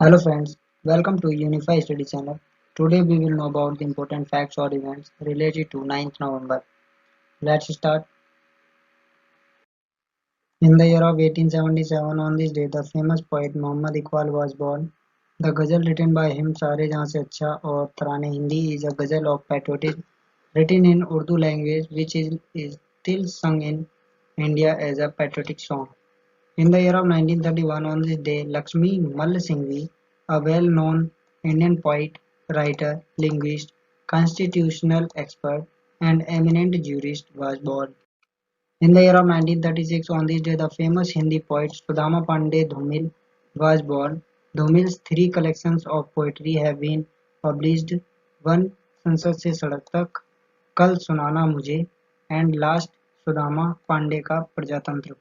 Hello friends, welcome to Unify Study Channel. Today we will know about the important facts or events related to 9th November. Let's start. In the year of 1877, on this day, the famous poet Muhammad Iqbal was born. The ghazal written by him, Saare Jahan Se Achha or Tarane Hindi, is a ghazal of patriotism written in Urdu language, which is still sung in India as a patriotic song. In the year of 1931, on this day, Lakshmi Mal Singhvi, a well-known Indian poet, writer, linguist, constitutional expert, and eminent jurist, was born. In the year of 1936, on this day, the famous Hindi poet Sudama Pandey Dhumil was born. Dhumil's three collections of poetry have been published: one संसद से सड़क तक, कल सुनाना मुझे, and last Sudama Pandey का प्रजातंत्र.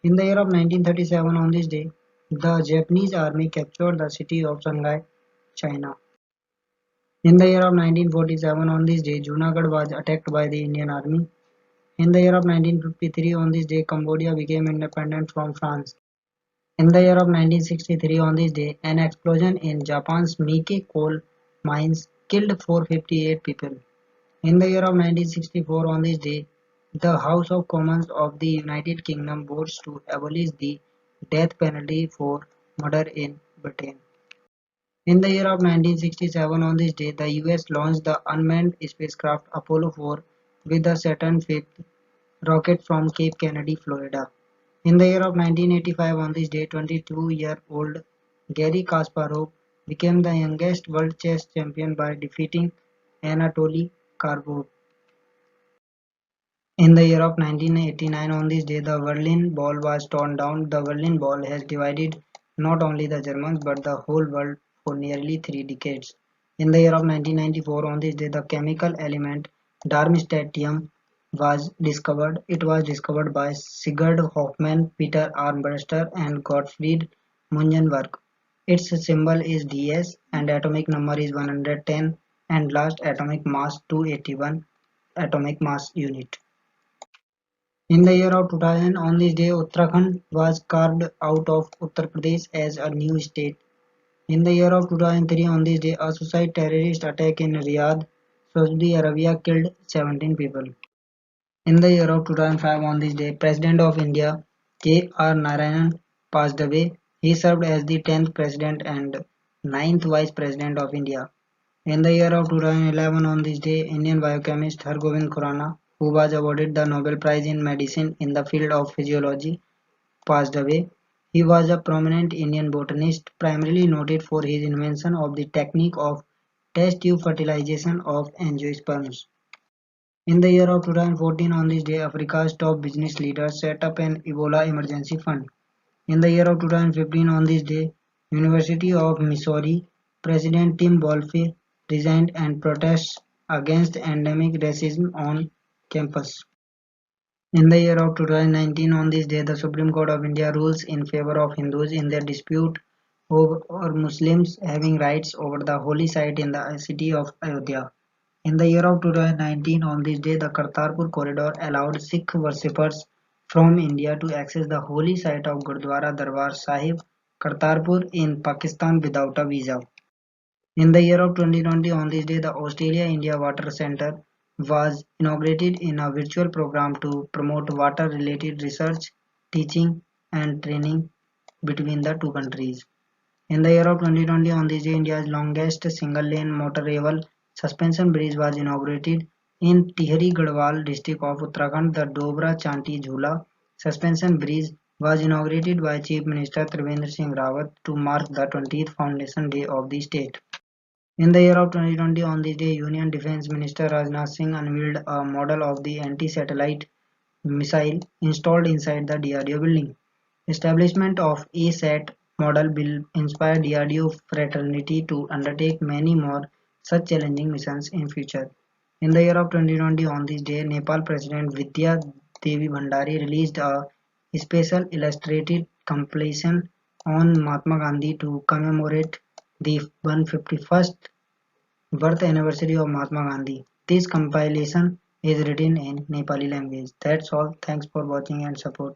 In the year of 1937, on this day, the Japanese army captured the city of Shanghai, China. In the year of 1947, on this day, Junagadh was attacked by the Indian army. In the year of 1953, on this day, Cambodia became independent from France. In the year of 1963, on this day, an explosion in Japan's Mike coal mines killed 458 people. In the year of 1964, on this day, the House of Commons of the United Kingdom votes to abolish the death penalty for murder in Britain. In the year of 1967, on this day, the US launched the unmanned spacecraft Apollo 4 with the Saturn V rocket from Cape Kennedy, Florida. In the year of 1985, on this day, 22-year-old Garry Kasparov became the youngest world chess champion by defeating Anatoly Karpov. In the year of 1989, on this day, the Berlin Wall was torn down. The Berlin Wall has divided not only the Germans but the whole world for nearly 3 decades. In the year of 1994, on this day, the chemical element darmstadtium was discovered. It was discovered by Sigurd Hoffmann, Peter Armbruster, and Gottfried Munzenberg. Its symbol is Ds and atomic number is 110 and last atomic mass 281 atomic mass unit. In the year of 2000, on this day, Uttarakhand was carved out of Uttar Pradesh as a new state. In the year of 2003, on this day, a suicide terrorist attack in Riyadh, Saudi Arabia killed 17 people. In the year of 2005, on this day, President of India, J. R. Narayanan, passed away. He served as the 10th President and 9th Vice President of India. In the year of 2011, on this day, Indian biochemist Hargobind Khurana, who was awarded the Nobel Prize in Medicine in the field of physiology, passed away. He was a prominent Indian botanist, primarily noted for his invention of the technique of test tube fertilization of angiosperms. In the year of 2014, on this day, Africa's top business leaders set up an Ebola emergency fund. In the year of 2015, on this day, University of Missouri President Tim Wolfe resigned and protests against endemic racism on campus. In the year of 2019, on this day, the Supreme Court of India rules in favor of Hindus in their dispute over Muslims having rights over the holy site in the city of Ayodhya. In the year of 2019, on this day, the Kartarpur corridor allowed Sikh worshippers from India to access the holy site of Gurdwara Darbar Sahib, Kartarpur in Pakistan without a visa. In the year of 2020, on this day, the Australia-India Water Centre was inaugurated in a virtual program to promote water-related research, teaching and training between the two countries. In the year of 2020, on this day, India's longest single-lane motorable suspension bridge was inaugurated in Tihri Garhwal district of Uttarakhand. The Dobra Chanti Jhula suspension bridge was inaugurated by Chief Minister Trivendra Singh Rawat to mark the 20th Foundation Day of the state. In the year of 2020, on this day, Union Defence Minister Rajnath Singh unveiled a model of the anti-satellite missile installed inside the DRDO building. Establishment of ASAT model will inspire DRDO fraternity to undertake many more such challenging missions in future. In the year of 2020, on this day, Nepal President Vidya Devi Bhandari released a special illustrated compilation on Mahatma Gandhi to commemorate the 151st birth anniversary of Mahatma Gandhi. This compilation is written in Nepali language. That's all. Thanks for watching and support.